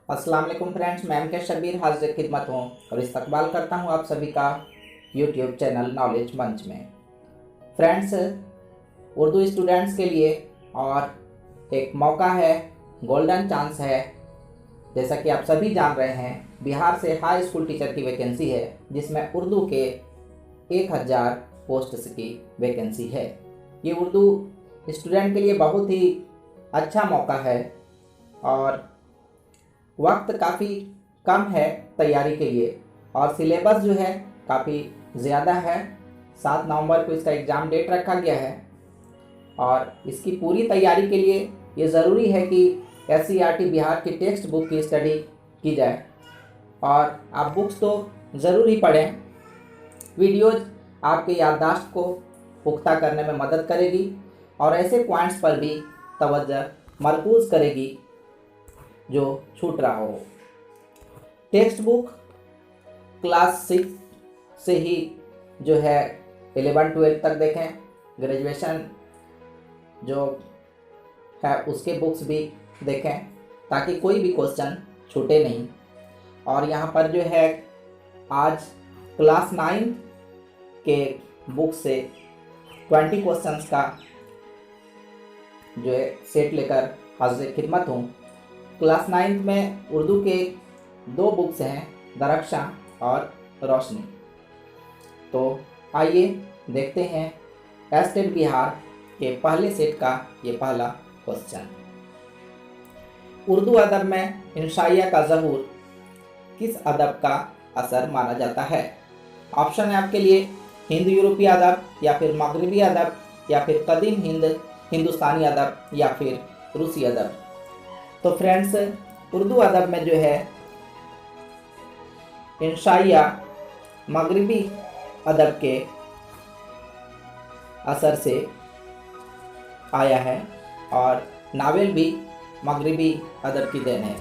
अस्सलाम वालेकुम फ्रेंड्स, मैं एम के शबीर हाजिर खिदमत हूँ और इस्तकबाल करता हूँ आप सभी का यूट्यूब चैनल नॉलेज मंच में। फ्रेंड्स, उर्दू स्टूडेंट्स के लिए और एक मौका है, गोल्डन चांस है। जैसा कि आप सभी जान रहे हैं, बिहार से हाई स्कूल टीचर की वैकेंसी है जिसमें उर्दू के 1000 पोस्ट्स की वैकेंसी है। ये उर्दू स्टूडेंट के लिए बहुत ही अच्छा मौका है और वक्त काफ़ी कम है तैयारी के लिए और सिलेबस जो है काफ़ी ज़्यादा है। 7 नवंबर को इसका एग्ज़ाम डेट रखा गया है और इसकी पूरी तैयारी के लिए ये ज़रूरी है कि SCERT बिहार की टेक्स्ट बुक की स्टडी की जाए और आप बुक्स तो ज़रूर ही पढ़ें। वीडियोज़ आपके याददाश्त को पुख्ता करने में मदद करेगी और ऐसे पॉइंट्स पर भी तवज्जो मरकूज़ करेगी जो छूट रहा हो। टेक्स्ट बुक क्लास 6 से ही जो है 11-12 तक देखें, ग्रेजुएशन जो है उसके बुक्स भी देखें ताकि कोई भी क्वेश्चन छूटे नहीं। और यहाँ पर जो है आज क्लास 9 के बुक से 20 क्वेश्चंस का जो है सेट लेकर हाजिर खिदमत हूँ। क्लास 9 में उर्दू के 2 बुक्स हैं, दरख्शां और रोशनी। तो आइए देखते हैं एस्टेट बिहार के पहले सेट का ये पहला क्वेश्चन। उर्दू अदब में इंशाइया का ज़हूर किस अदब का असर माना जाता है? ऑप्शन है आपके लिए हिंद यूरोपीय अदब या फिर मगरबी अदब या फिर कदीम हिंदुस्तानी अदब या फिर रूसी अदब। तो फ्रेंड्स, उर्दू अदब में जो है इंशाइया मगरबी अदब के असर से आया है और नावल भी मगरबी अदब की देन है।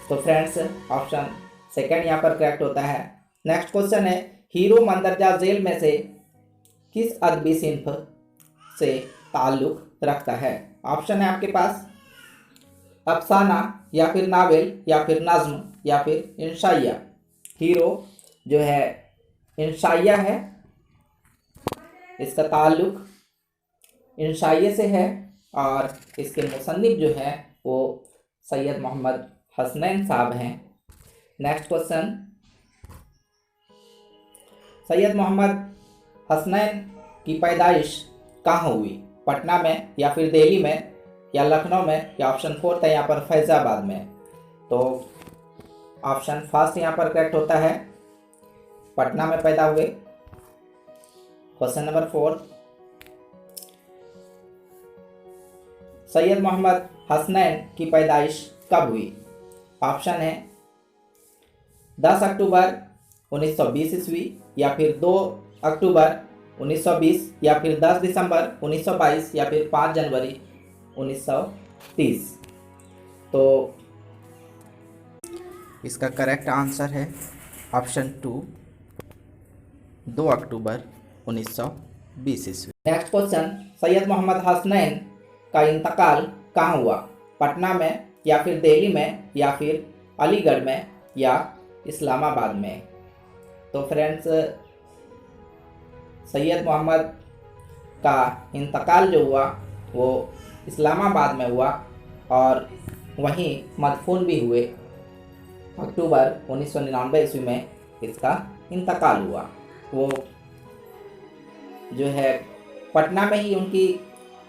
तो फ्रेंड्स, ऑप्शन सेकंड यहाँ पर करेक्ट होता है। नेक्स्ट क्वेश्चन है, हीरो मंदरजा झेल में से किस अदबी सिन्फ से ताल्लुक़ रखता है? ऑप्शन है आपके पास अफसाना या फिर नावल या फिर नज़्म या फिर इंशाइया। हीरो जो है इंशाइया है, इसका ताल्लुक़ इंशाइया से है और इसके मुसन्निफ जो है वो सैयद मोहम्मद हसनैन साहब हैं। नेक्स्ट क्वेश्चन, सैयद मोहम्मद हसनैन की पैदाइश कहाँ हुई? पटना में या फिर दिल्ली में या लखनऊ में या ऑप्शन 4 है यहाँ पर फैज़ाबाद में। तो ऑप्शन फर्स्ट यहाँ पर करेक्ट होता है, पटना में पैदा हुए। क्वेश्चन नंबर 4, सैयद मोहम्मद हसनैन की पैदाइश कब हुई? ऑप्शन है 10 अक्टूबर 1920 ईस्वी या फिर 2 अक्टूबर 1920 या फिर 10 दिसंबर 1922 या फिर 5 जनवरी 1930। तो इसका करेक्ट आंसर है ऑप्शन 2, 2 अक्टूबर 1920 ईस्वी। नेक्स्ट क्वेश्चन, सैयद मोहम्मद हसनैन का इंतकाल कहाँ हुआ? पटना में या फिर दिल्ली में या फिर अलीगढ़ में या इस्लामाबाद में। तो फ्रेंड्स, सैयद मोहम्मद का इंतकाल जो हुआ वो इस्लामाबाद में हुआ और वहीं मदफून भी हुए। अक्टूबर 1999 ईस्वी में इसका इंतकाल हुआ। वो जो है पटना में ही उनकी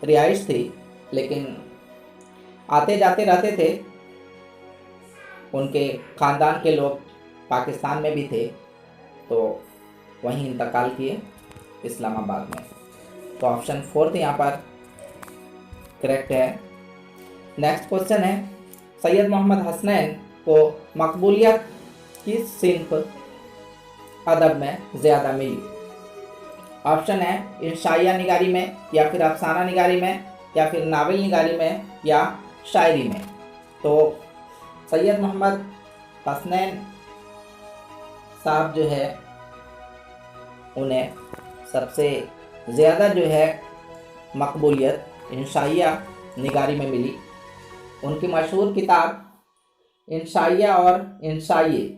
रिहाइश थी, लेकिन आते जाते रहते थे। उनके ख़ानदान के लोग पाकिस्तान में भी थे, तो वहीं इंतकाल किए इस्लामाबाद में। तो ऑप्शन 4 यहाँ पर करेक्ट है। नेक्स्ट क्वेश्चन है, सैयद मोहम्मद हसनैन को मकबूलियत किस सिन्फ अदब में ज़्यादा मिली? ऑप्शन है इंशाइया निगारी में या फिर अफसाना निगारी में या फिर नावल निगारी में या शायरी में। तो सैयद मोहम्मद हसनैन साहब जो है उन्हें सबसे ज़्यादा जो है मकबूलियत इंशाइया निगारी में मिली। उनकी मशहूर किताब इंशाइया और इंशाइए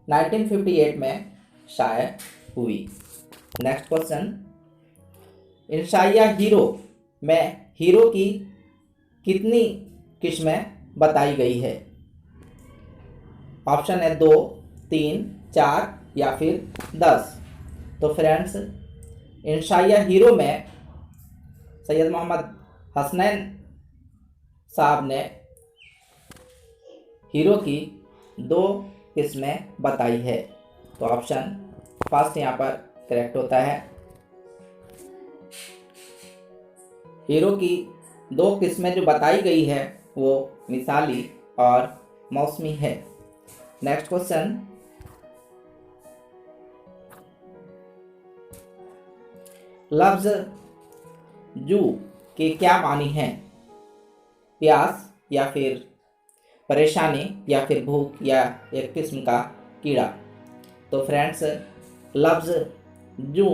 1958 में शाया हुई। नेक्स्ट क्वेश्चन, इंशाइया हीरो में हीरो की कितनी किस्में बताई गई है? ऑप्शन है 2, 3, 4 या फिर 10। तो फ्रेंड्स, इंशाइया हीरो में सैयद मोहम्मद हसनैन साहब ने हीरो की 2 किस्में बताई है। तो ऑप्शन फर्स्ट यहाँ पर करेक्ट होता है। हीरो की 2 किस्में जो बताई गई है वो मिसाली और मौसमी है। नेक्स्ट क्वेश्चन, लफ्ज जू के क्या मानी हैं? प्यास या फिर परेशानी या फिर भूख या एक किस्म का कीड़ा? तो फ्रेंड्स, लफ्ज जू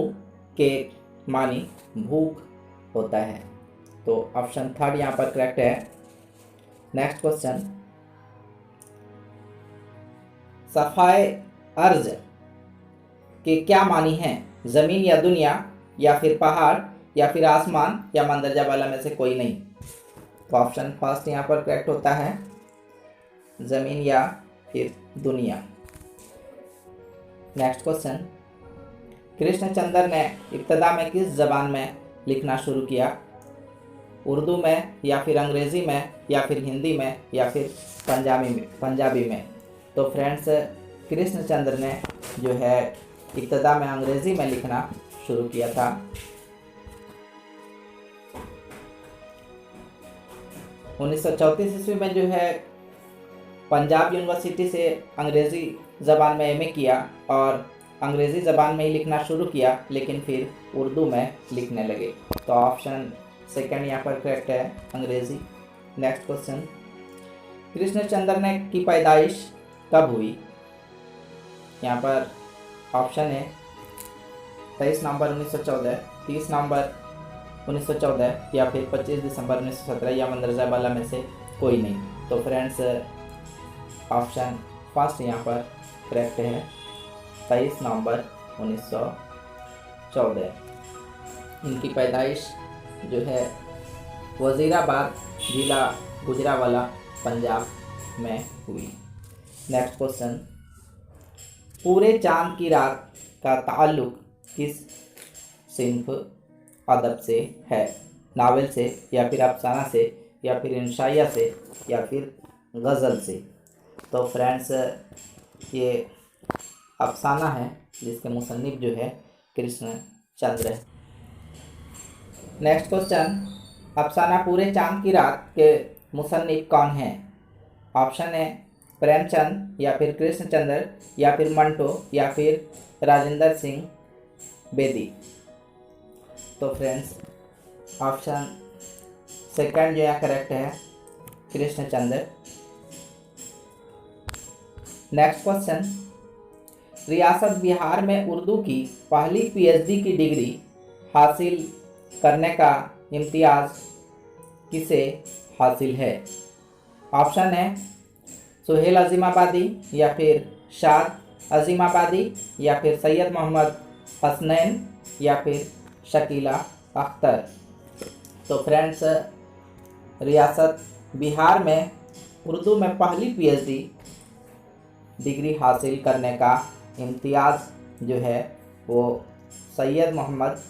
के मानी भूख होता है। तो ऑप्शन थर्ड यहाँ पर करेक्ट है। नेक्स्ट क्वेश्चन, सफाए अर्ज के क्या मानी हैं? जमीन या दुनिया या फिर पहाड़ या फिर आसमान या मंदरजा वाला में से कोई नहीं? तो ऑप्शन फर्स्ट यहाँ पर करेक्ट होता है, जमीन या फिर दुनिया। नेक्स्ट क्वेश्चन, कृष्णचंद्र ने इब्तदा में किस जबान में लिखना शुरू किया? उर्दू में या फिर अंग्रेज़ी में या फिर हिंदी में या फिर पंजाबी में? तो फ्रेंड्स, कृष्णचंद्र ने जो है इब्तदा में अंग्रेज़ी में लिखना शुरू किया था। उन्नीस 1934 ईस्वी में जो है पंजाब यूनिवर्सिटी से अंग्रेज़ी ज़बान में एमए किया और अंग्रेज़ी ज़बान में ही लिखना शुरू किया, लेकिन फिर उर्दू में लिखने लगे। तो ऑप्शन सेकंड यहाँ पर करेक्ट है, अंग्रेज़ी। नेक्स्ट क्वेश्चन, कृष्णचंद्र ने की पैदाइश कब हुई? यहाँ पर ऑप्शन है 23 नवंबर 1914, 30 नवंबर 1914 या फिर 25 दिसंबर 1917 या मंदरजा वाला में से कोई नहीं। तो फ्रेंड्स, ऑप्शन फर्स्ट यहाँ पर करेक्ट है, 23 नवंबर 1914। इनकी पैदाइश जो है वजीराबाद जिला गुजरावाला पंजाब में हुई। नेक्स्ट क्वेश्चन, पूरे चांद की रात का ताल्लुक किस सिंफ अदब से है? नावल से या फिर अफसाना से या फिर इंशाइया से या फिर गज़ल से? तो फ्रेंड्स, ये अफसाना है जिसके मुसन्निफ जो है कृष्णचंद्र है। नेक्स्ट क्वेश्चन, अफसाना पूरे चांद की रात के मुसन्निफ कौन हैं? ऑप्शन है प्रेमचंद या फिर कृष्णचंद्र या फिर मंटो या फिर राजेंद्र सिंह बेदी? तो फ्रेंड्स, ऑप्शन सेकंड जो है करेक्ट है, कृष्णचंद्र। नेक्स्ट क्वेश्चन, रियासत बिहार में उर्दू की पहली पीएचडी की डिग्री हासिल करने का इम्तियाज़ किसे हासिल है? ऑप्शन है सुहेल अजीमाबादी या फिर शाद अजीमाबादी या फिर सैयद मोहम्मद हसनैन या फिर शकीला अख्तर? तो फ्रेंड्स, रियासत बिहार में उर्दू में पहली पीएचडी डिग्री हासिल करने का इम्तियाज़ जो है वो सैयद मोहम्मद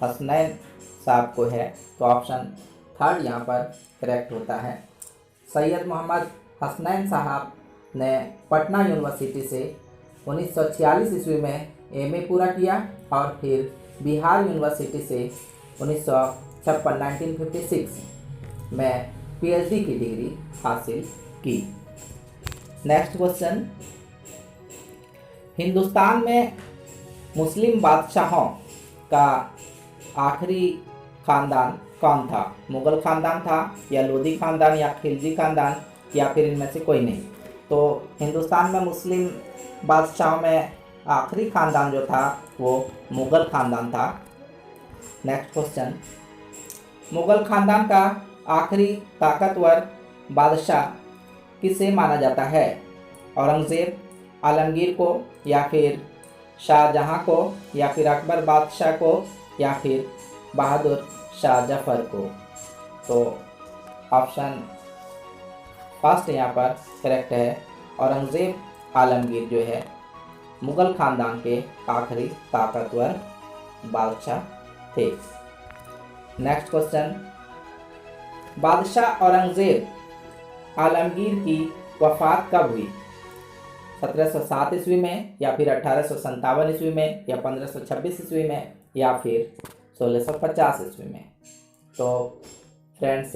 हसनैन साहब को है। तो ऑप्शन थर्ड यहाँ पर करेक्ट होता है। सैयद मोहम्मद हसनैन साहब ने पटना यूनिवर्सिटी से 1946 ईस्वी में एमए पूरा किया और फिर बिहार यूनिवर्सिटी से 1956 में पीएचडी की डिग्री हासिल की। नेक्स्ट क्वेश्चन, हिंदुस्तान में मुस्लिम बादशाहों का आखिरी खानदान कौन था? मुग़ल खानदान था या लोधी खानदान या खिलजी खानदान या फिर इनमें से कोई नहीं? तो हिंदुस्तान में मुस्लिम बादशाहों में आखिरी खानदान जो था वो मुग़ल खानदान था। नेक्स्ट क्वेश्चन, मुग़ल खानदान का आखिरी ताकतवर बादशाह किसे माना जाता है? औरंगज़ेब, आलमगीर को, या फिर शाहजहां को, या फिर अकबर बादशाह को, या फिर बहादुर शाह जफर को? तो ऑप्शन फर्स्ट यहाँ पर करेक्ट है। औरंगज़ेब आलमगीर जो है मुग़ल ख़ानदान के आखिरी ताकतवर बादशाह थे। नेक्स्ट क्वेश्चन, बादशाह औरंगज़ेब आलमगीर की वफ़ात कब हुई? 1707 ईस्वी में, या फिर 1857 ईस्वी में, या 1526 ईस्वी में, या फिर 1650 ईस्वी में? तो फ्रेंड्स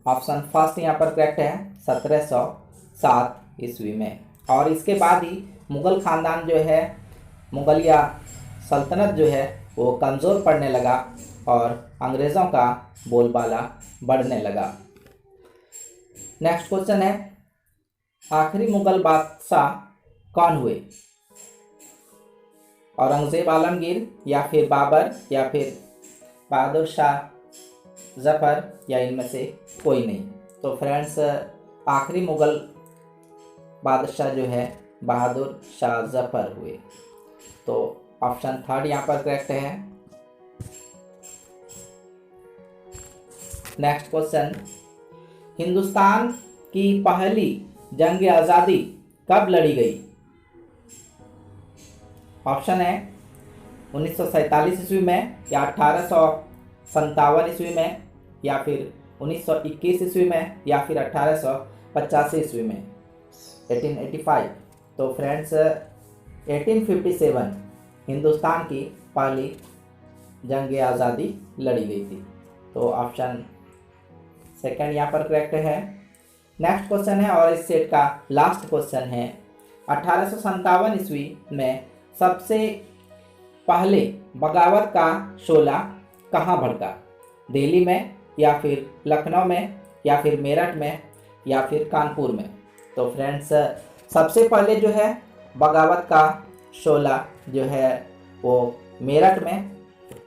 ऑप्शन फर्स्ट यहाँ पर करेक्ट है, 1707 ईस्वी में। और इसके बाद ही मुग़ल ख़ानदान जो है, मुग़लिया सल्तनत जो है वो कमज़ोर पड़ने लगा और अंग्रेज़ों का बोलबाला बढ़ने लगा। नेक्स्ट क्वेश्चन है, आखिरी मुग़ल बादशाह कौन हुए? औरंगज़ेब आलमगीर, या फिर बाबर, या फिर बहादुर शाह जफ़र, या इनमें से कोई नहीं? तो फ्रेंड्स आखिरी मुग़ल बादशाह जो है बहादुर शाह जफ़र हुए। तो ऑप्शन थर्ड यहाँ पर करेक्ट है। नेक्स्ट क्वेश्चन, हिंदुस्तान की पहली जंग आज़ादी कब लड़ी गई? ऑप्शन है 1947 ईस्वी में, या 1857 ईस्वी में, या फिर 1921 ईस्वी में, या फिर 1885 ईस्वी में, 1885। तो फ्रेंड्स 1857 हिंदुस्तान की पहली जंग आज़ादी लड़ी गई थी। तो ऑप्शन सेकंड यहाँ पर करेक्ट है। नेक्स्ट क्वेश्चन है और इस सेट का लास्ट क्वेश्चन है, 1857 ईस्वी में सबसे पहले बगावत का शोला कहाँ भड़का? दिल्ली में, या फिर लखनऊ में, या फिर मेरठ में, या फिर कानपुर में? तो फ्रेंड्स सबसे पहले जो है बगावत का शोला जो है वो मेरठ में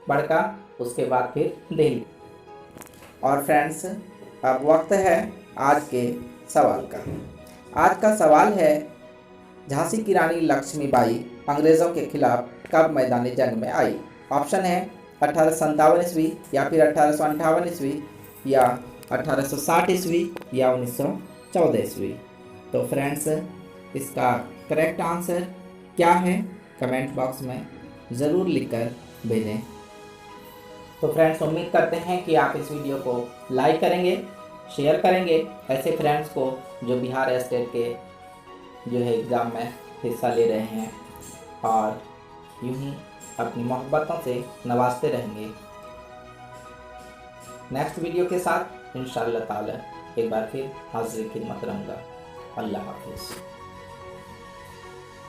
भड़का, उसके बाद फिर दिल्ली। और फ्रेंड्स अब वक्त है आज के सवाल का। आज का सवाल है, झांसी की रानी लक्ष्मीबाई अंग्रेज़ों के खिलाफ कब मैदानी जंग में आई? ऑप्शन है 1857 ईस्वी, या फिर 1858 ईस्वी, या 1860 ईस्वी, या 1914 ईस्वी? तो फ्रेंड्स इसका करेक्ट आंसर क्या है कमेंट बॉक्स में ज़रूर लिखकर भेजें। तो फ्रेंड्स उम्मीद करते हैं कि आप इस वीडियो को लाइक करेंगे, शेयर करेंगे ऐसे फ्रेंड्स को जो बिहार स्टेट के जो है एग्ज़ाम में हिस्सा ले रहे हैं, और यूं ही अपनी मोहब्बतों से नवाजते रहेंगे। नेक्स्ट वीडियो के साथ इंशाअल्लाह ताला एक बार फिर हाज़िर खिदमत रहूँगा। अल्लाह हाफ़िज़।